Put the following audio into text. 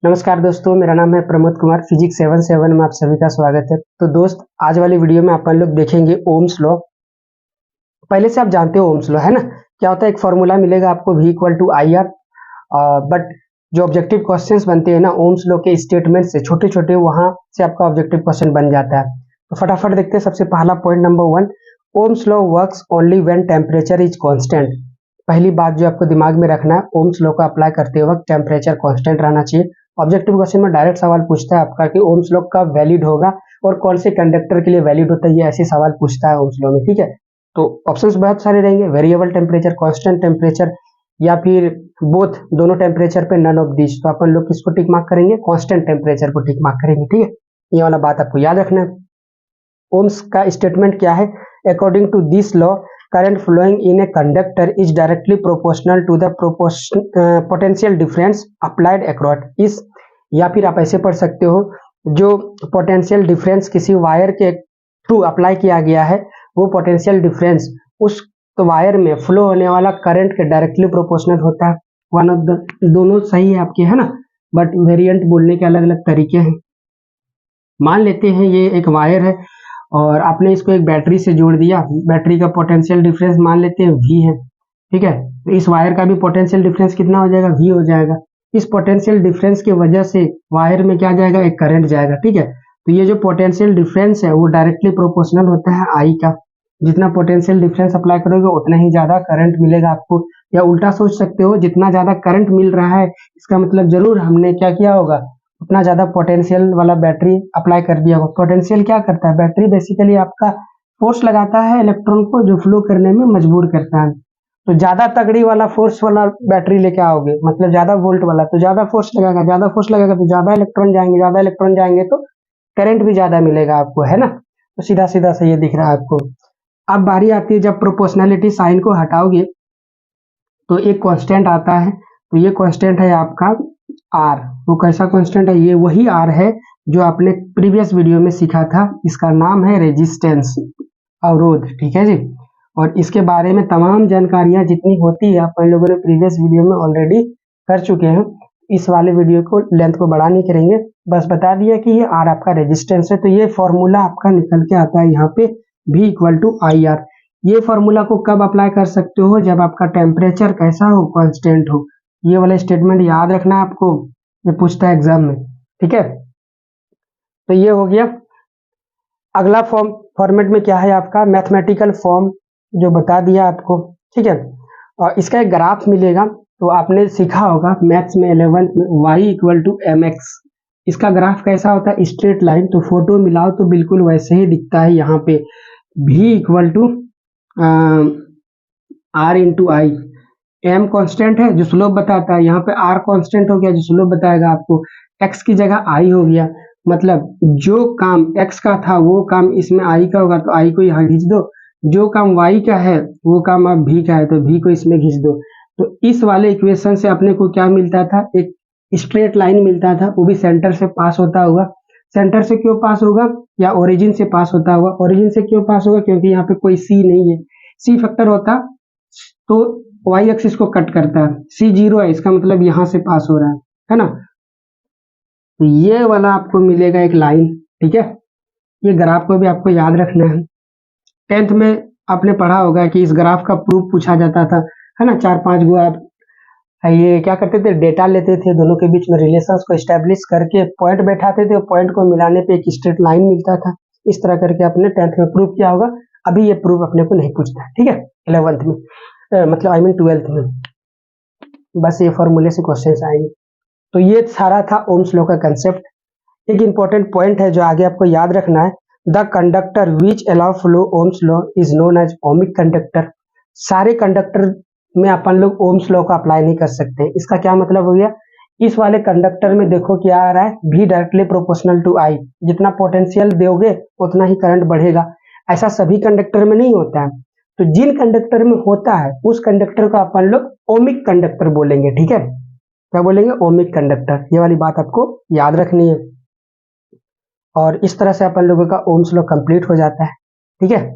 नमस्कार दोस्तों, मेरा नाम है प्रमोद कुमार। फिजिक्स 77 में आप सभी का स्वागत है। तो दोस्त, आज वाली वीडियो में अपन लोग देखेंगे ओम्स लॉ। पहले से आप जानते हो ओम्स लॉ, है ना? क्या होता है, एक फॉर्मूला मिलेगा आपको V equal to I R. But जो ऑब्जेक्टिव क्वेश्चंस बनते हैं ना ओम्स लॉ के स्टेटमेंट से, छोटे छोटे, वहां से आपका ऑब्जेक्टिव क्वेश्चन बन जाता है। तो फटाफट देखते हैं। सबसे पहला point number 1, Ohm's law works only when temperature is constant. पहली बात जो आपको दिमाग में रखना है, ओम्स लॉ को अप्लाई करते वक्त टेम्परेचर कांस्टेंट रहना चाहिए। ऑब्जेक्टिव क्वेश्चन में डायरेक्ट सवाल पूछता है आपका कि ओम्स लॉ कब वैलिड होगा और कौन से कंडक्टर के लिए वैलिड होता है, ये ऐसे सवाल पूछता है ओम्स लॉ में। ठीक है, तो ऑप्शंस बहुत सारे रहेंगे, वेरिएबल टेम्परेचर, कांस्टेंट टेम्परेचर, या फिर बोथ, दोनों टेम्परेचर पे नन ऑफ दिस। तो अपन लोग किसको टिक मार्क करेंगे? कांस्टेंट टेम्परेचर को टिक मार्क करेंगे। ठीक है, ये वाला बात आपको याद रखना है। ओम्स का स्टेटमेंट क्या है? According to this law, current flowing in a conductor is directly proportional to the potential difference applied across इस, या फिर आप ऐसे पढ़ सकते हो, जो पोटेंशियल डिफरेंस किसी वायर के थ्रू अप्लाई किया गया है, वो पोटेंशियल डिफरेंस उस वायर में फ्लो होने वाला करंट के डायरेक्टली प्रोपोर्शनल होता है। वन ऑफ द, दोनों सही है आपके, है ना? बट वेरिएंट बोलने के अलग अलग तरीके हैं। मान लेते हैं ये एक वायर है और आपने इसको एक बैटरी से जोड़ दिया। बैटरी का पोटेंशियल डिफरेंस मान लेते हैं V है। ठीक है, तो इस वायर का भी पोटेंशियल डिफरेंस कितना हो जाएगा? V हो जाएगा। इस पोटेंशियल डिफरेंस की वजह से वायर में क्या जाएगा? एक करंट जाएगा। ठीक है, तो ये जो पोटेंशियल डिफरेंस है वो डायरेक्टली प्रोपोर्शनल होता है I का। जितना पोटेंशियल डिफरेंस अप्लाई करोगे उतना ही ज्यादा करंट मिलेगा आपको। या उल्टा सोच सकते हो, जितना ज्यादा करंट मिल रहा है इसका मतलब जरूर हमने क्या किया होगा, उतना ज्यादा पोटेंशियल वाला बैटरी अप्लाई कर दिया होगा। पोटेंशियल क्या करता है? बैटरी बेसिकली आपका फोर्स लगाता है इलेक्ट्रॉन को, जो फ्लो करने में मजबूर करता है। तो ज्यादा तगड़ी वाला फोर्स वाला बैटरी लेके आओगे, मतलब ज्यादा वोल्ट वाला, तो ज्यादा फोर्स लगाएगा, ज्यादा फोर्स लगेगा तो ज्यादा इलेक्ट्रॉन जाएंगे, ज्यादा इलेक्ट्रॉन जाएंगे तो करंट भी ज्यादा मिलेगा आपको, है ना? तो सीधा सीधा से ये दिख रहा है आपको। अब बारी आती है, जब प्रोपोर्शनैलिटी साइन को हटाओगे तो एक कांस्टेंट आता है। तो ये कांस्टेंट है आपका R। वो कैसा कांस्टेंट है? ये वही R है जो आपने प्रीवियस वीडियो में सीखा था। इसका नाम है रेजिस्टेंस, अवरोध। ठीक है जी, और इसके बारे में तमाम जानकारियां जितनी होती है आप लोगों ने प्रीवियस वीडियो में ऑलरेडी कर चुके हैं। इस वाले वीडियो को लेंथ को बड़ा नहीं करेंगे, बस बता दिया कि ये R आपका रेजिस्टेंस है। तो ये फॉर्मूला आपका निकल के आता है यहाँ पे, V equal to I R. ये फॉर्मूला को कब अप्लाई कर सकते हो? जब आपका टेम्परेचर कैसा हो? कांस्टेंट हो। ये वाला स्टेटमेंट याद रखना है आपको, ये पूछता है एग्जाम में। ठीक है, तो ये हो गया। अगला फॉर्मेट में क्या है आपका? मैथमेटिकल फॉर्म, जो बता दिया आपको। ठीक है, और इसका एक ग्राफ मिलेगा। तो आपने सीखा होगा मैथ्स में 11th में, y इक्वल टू mx। इसका ग्राफ कैसा होता है? Straight line. तो फोटो मिलाओ तो बिल्कुल वैसे ही दिखता है। यहाँ पे v equal to r into I. m constant है जो स्लोप बताता है, यहाँ पे r कांस्टेंट हो गया जो स्लोप बताएगा आपको। x की जगह i हो गया, मतलब जो काम x का था वो काम इसमें i का होगा, तो i को यहाँ खींच दो। जो काम y का है वो काम अब v का है, तो v को इसमें खींच दो। तो इस वाले इक्वेशन से अपने को क्या मिलता था? एक स्ट्रेट लाइन मिलता था, वो भी सेंटर से पास होता होगा। सेंटर से क्यों पास होगा? या ओरिजिन से पास होता होगा। ओरिजिन से क्यों पास होगा? क्योंकि यहाँ पे कोई c नहीं है। c फैक्टर होता तो y एक्सिस को कट करता है। c 0 है, इसका मतलब यहाँ से पास हो रहा है ना? तो ये वाला आपको मिलेगा एक लाइन। ठीक है, ये ग्राफ को भी आपको याद रखना है। 10th में आपने पढ़ा होगा कि इस ग्राफ का प्रूफ पूछा जाता था, है ना? 4-5 गो आप ये क्या करते थे, डेटा लेते थे, दोनों के बीच में रिलेशंस को एस्टेब्लिश करके पॉइंट बैठाते थे, पॉइंट को मिलाने पे एक स्ट्रेट लाइन मिलता था। इस तरह करके आपने 10th में प्रूफ किया होगा। अभी ये प्रूफ अपने को नहीं पूछता है। ठीक है, 11th में, मतलब आई मीन 12th में, बस ये फॉर्मूले से क्वेश्चन आएंगे। तो ये सारा था ओम्स लॉ का कंसेप्ट। एक इंपॉर्टेंट पॉइंट है जो आगे आपको याद रखना है, the conductor which allow flow Ohm's law is known as ohmic conductor. सारे कंडक्टर में अपन लोग ओम्स लॉ को अप्लाई नहीं कर सकते। इसका क्या मतलब हो गया? इस वाले कंडक्टर में देखो क्या आ रहा है, V directly proportional to I। जितना पोटेंशियल दोगे उतना ही करंट बढ़ेगा। ऐसा सभी कंडक्टर में नहीं होता है। तो जिन कंडक्टर में होता है उस कंडक्टर को अपन लोग ओमिक कंडक्टर बोलेंगे। ठीक है, क्या बोलेंगे? Ohmic conductor. ये वाली बात आपको याद रखनी है। और इस तरह से अपन लोगों का ओम्स लॉ कंप्लीट हो जाता है। ठीक है।